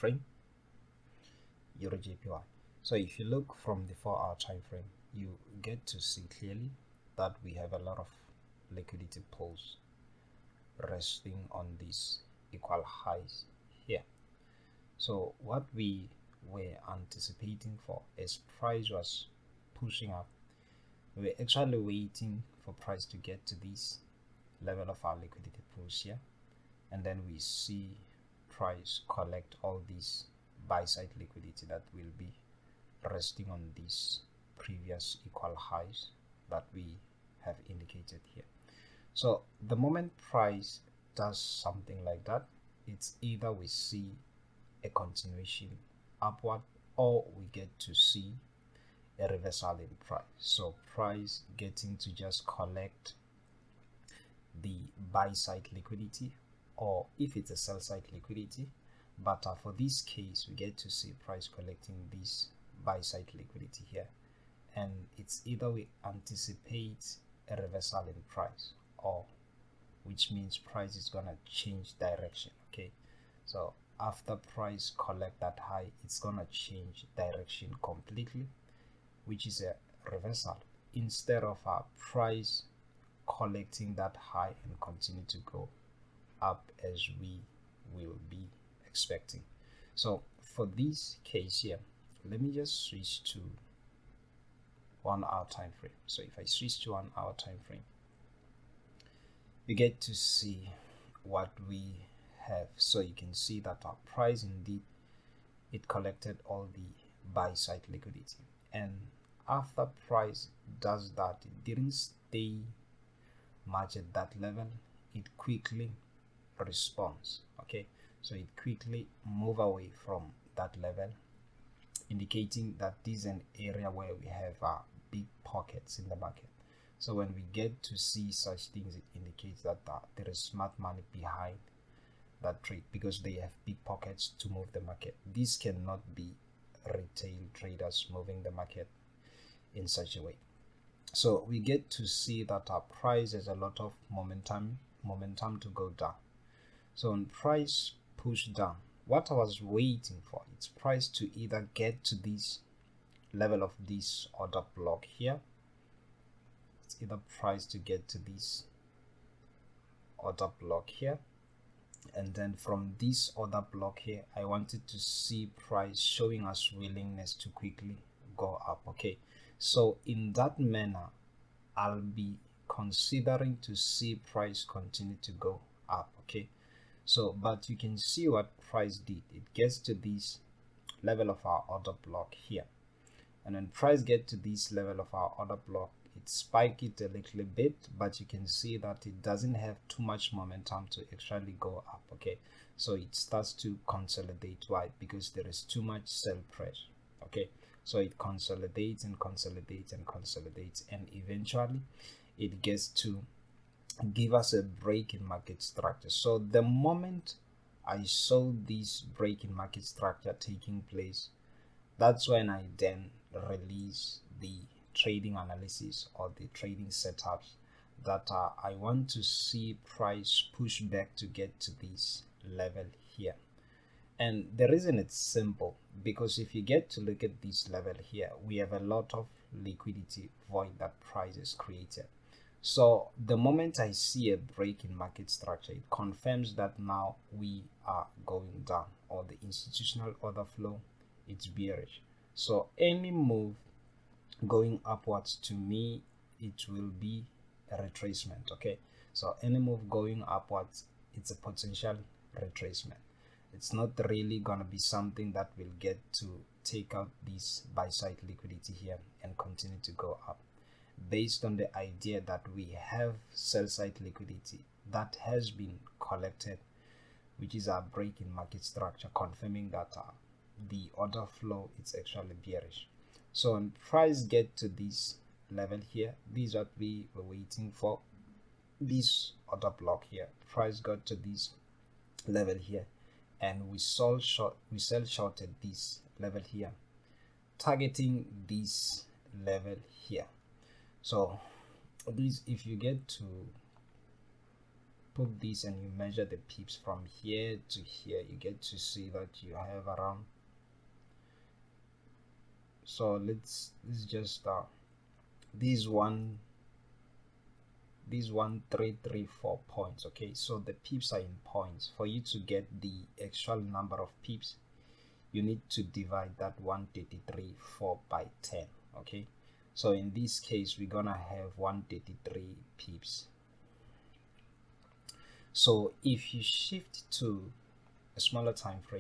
frame, Euro JPY. So if you look from the 4-hour time frame, you get to see clearly that we have a lot of liquidity pools resting on these equal highs here. So what we were anticipating for as price was pushing up, we were actually waiting for price to get to this level of our liquidity pools here, and then we see price collect all these buy side liquidity that will be resting on these previous equal highs that we have indicated here. So the moment price does something like that, it's either we see a continuation upward or we get to see a reversal in price. So price getting to just collect the buy side liquidity, or if it's a sell side liquidity, but for this case we get to see price collecting this buy side liquidity here, and it's either we anticipate a reversal in price, or which means price is gonna change direction. Okay, so after price collect that high, it's gonna change direction completely, which is a reversal, instead of our price collecting that high and continue to go up as we will be expecting. So for this case here, let me just switch to 1-hour time frame. So if I switch to 1-hour time frame, you get to see what we have. So you can see that our price indeed, it collected all the buy side liquidity, and after price does that, it didn't stay much at that level, it quickly responds. Okay, so it quickly move away from that level, indicating that this is an area where we have big pockets in the market. So when we get to see such things, it indicates that there is smart money behind that trade, because they have big pockets to move the market. This cannot be retail traders moving the market in such a way. So we get to see that our price has a lot of momentum to go down. So when price push down, what I was waiting for, it's price to either get to this level of this order block here. It's either price to get to this order block here, and then from this order block here, I wanted to see price showing us willingness to quickly go up. Okay, so in that manner, I'll be considering to see price continue to go up. Okay, so but you can see what price did. It gets to this level of our order block here, and when price get to this level of our order block, it spike it a little bit, but you can see that it doesn't have too much momentum to actually go up. Okay, so it starts to consolidate. Why? Because there is too much sell pressure. Okay, so it consolidates and consolidates and consolidates, and eventually it gets to give us a break in market structure. So the moment I saw this break in market structure taking place, that's when I then release the trading analysis or the trading setups that I want to see price push back to get to this level here. And the reason it's simple, because if you get to look at this level here, we have a lot of liquidity void that price has created. So the moment I see a break in market structure, it confirms that now we are going down, or the institutional order flow, it's bearish. So any move going upwards, to me, it will be a retracement. Okay, so any move going upwards, it's a potential retracement. It's not really gonna be something that will get to take out this buy side liquidity here and continue to go up, based on the idea that we have sell side liquidity that has been collected, which is our break in market structure, confirming that the order flow is actually bearish. So when price get to this level here, this is what we were waiting for, this order block here. Price got to this level here, and we sell short at this level here, targeting this level here. So this, if you get to put this and you measure the pips from here to here, you get to see that you have around, so let's just these 1334 points. Okay, so the pips are in points. For you to get the actual number of pips, you need to divide that 133.4 by 10. Okay, so in this case we're gonna have 133 pips. So if you shift to a smaller time frame,